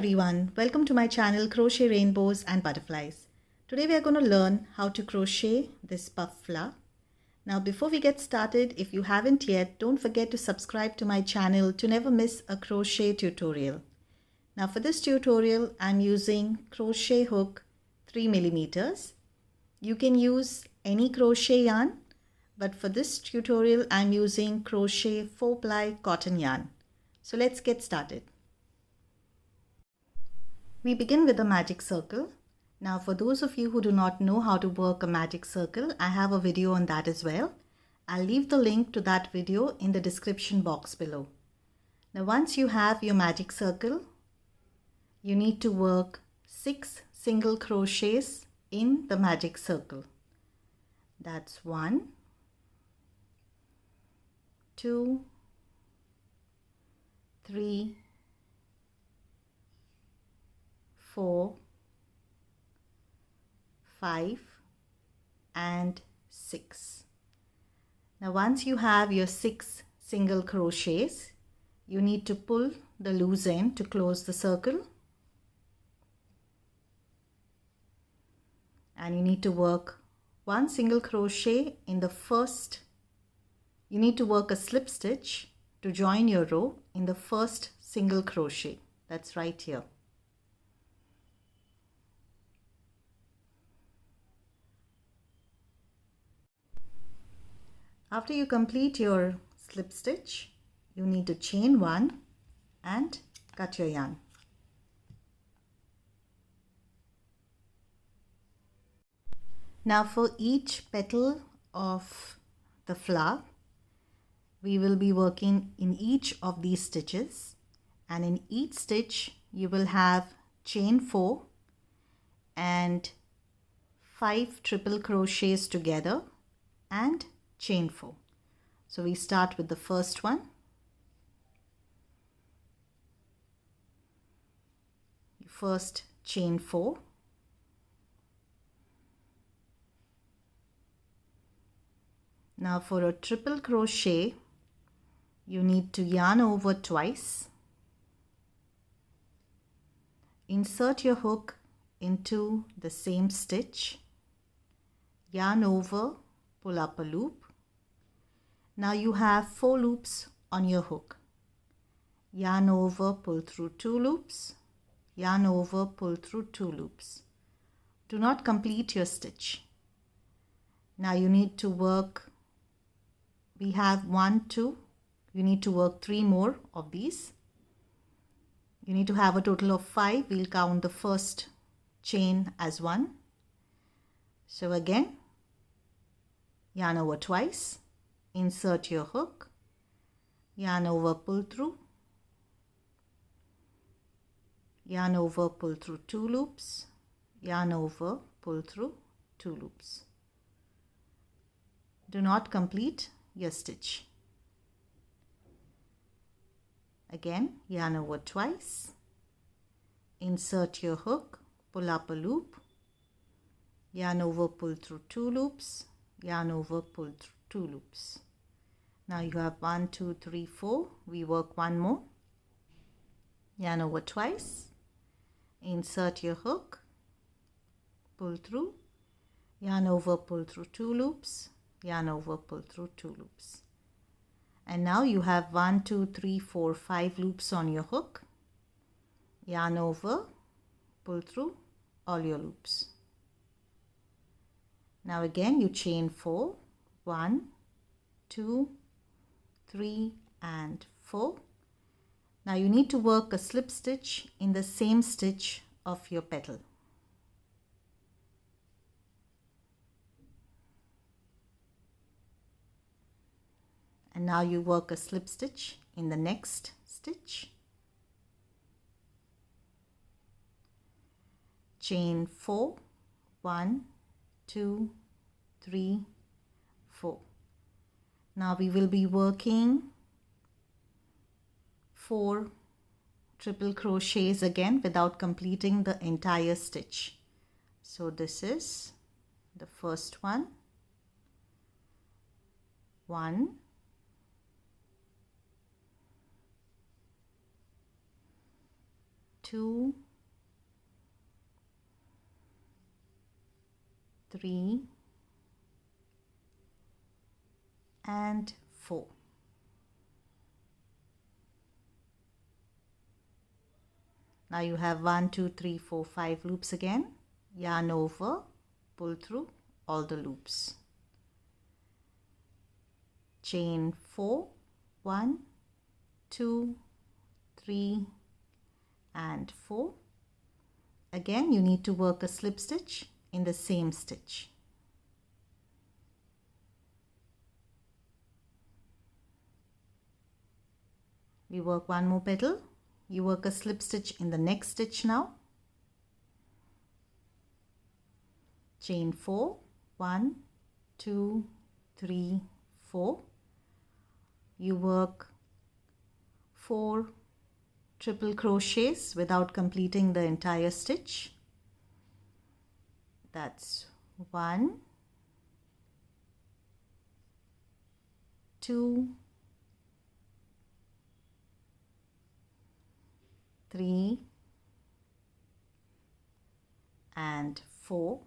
everyone, welcome to my channel Crochet Rainbows and Butterflies. Today we are going to learn how to crochet this puff flower. Now before we get started, if you haven't yet, don't forget to subscribe to my channel to never miss a crochet tutorial. Now for this tutorial I'm using crochet hook 3 millimeters. You can use any crochet yarn, but for this tutorial I'm using crochet 4-ply cotton yarn. So let's get started. We begin with a magic circle. Now for those of you who do not know how to work a magic circle, I have a video on that as well. I'll leave the link to that video in the description box below. Now once you have your magic circle, you need to work 6 single crochets in the magic circle. That's 1, 2, 3, 4, 5 and 6. Now once you have your 6 single crochets, you need to pull the loose end to close the circle, and you need to work 1 single crochet in the first. You need to work a slip stitch to join your row in the first single crochet. That's right here. After you complete your slip stitch, you need to chain 1 and cut your yarn. Now for each petal of the flower, we will be working in each of these stitches, and in each stitch you will have chain 4 and 5 triple crochets together and chain 4. So we start with the first one. First chain 4. Now for a triple crochet, you need to yarn over twice. Insert your hook into the same stitch, yarn over, pull up a loop. Now you have 4 loops on your hook. Yarn over, pull through 2 loops, yarn over, pull through 2 loops. Do not complete your stitch. Now you need to work, we have 1, 2, you need to work 3 more of these. You need to have a total of 5. We'll count the first chain as 1. So again, yarn over twice, insert your hook, yarn over, pull through, yarn over, pull through 2 loops, yarn over, pull through 2 loops. Do not complete your stitch. Again, yarn over twice, insert your hook, pull up a loop, yarn over, pull through 2 loops, yarn over, pull through 2 loops. Now you have 1, 2, 3, 4. We work 1 more. Yarn over twice, insert your hook, pull through, yarn over, pull through 2 loops, yarn over, pull through 2 loops. And now you have 1, 2, 3, 4, 5 loops on your hook. Yarn over, pull through all your loops. Now again you chain 4, 1, 2, 3 and 4. Now you need to work a slip stitch in the same stitch of your petal. And now you work a slip stitch in the next stitch. Chain 4, 1, 2, 3, 4. Now we will be working 4 triple crochets again without completing the entire stitch. So this is the first one, 1, 2, 2, 3 and 4. Now you have 1, 2, 3, 4, 5 loops again. Yarn over, pull through all the loops. Chain 4, 1, 2, 3 and 4. Again, you need to work a slip stitch in the same stitch. We work one more petal. You work a slip stitch in the next stitch now. Chain 4, 1, 2, 3, 4. You work 4 triple crochets without completing the entire stitch. That's 1, 2, 3 and 4.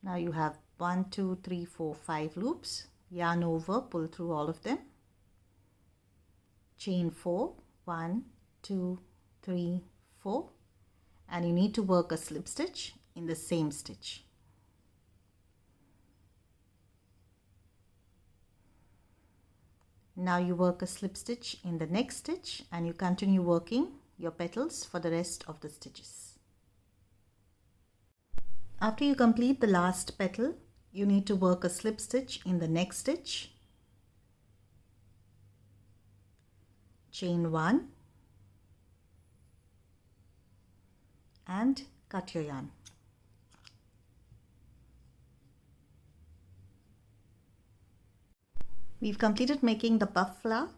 Now you have 1, 2, 3, 4, 5 loops. Yarn over, pull through all of them. Chain 4, 1, 2, 3, 4, and you need to work a slip stitch in the same stitch. Now you work a slip stitch in the next stitch and you continue working your petals for the rest of the stitches. After you complete the last petal, you need to work a slip stitch in the next stitch. Chain 1 and cut your yarn. We've completed making the puff flower.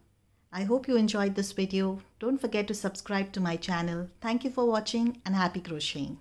I hope you enjoyed this video. Don't forget to subscribe to my channel. Thank you for watching and happy crocheting.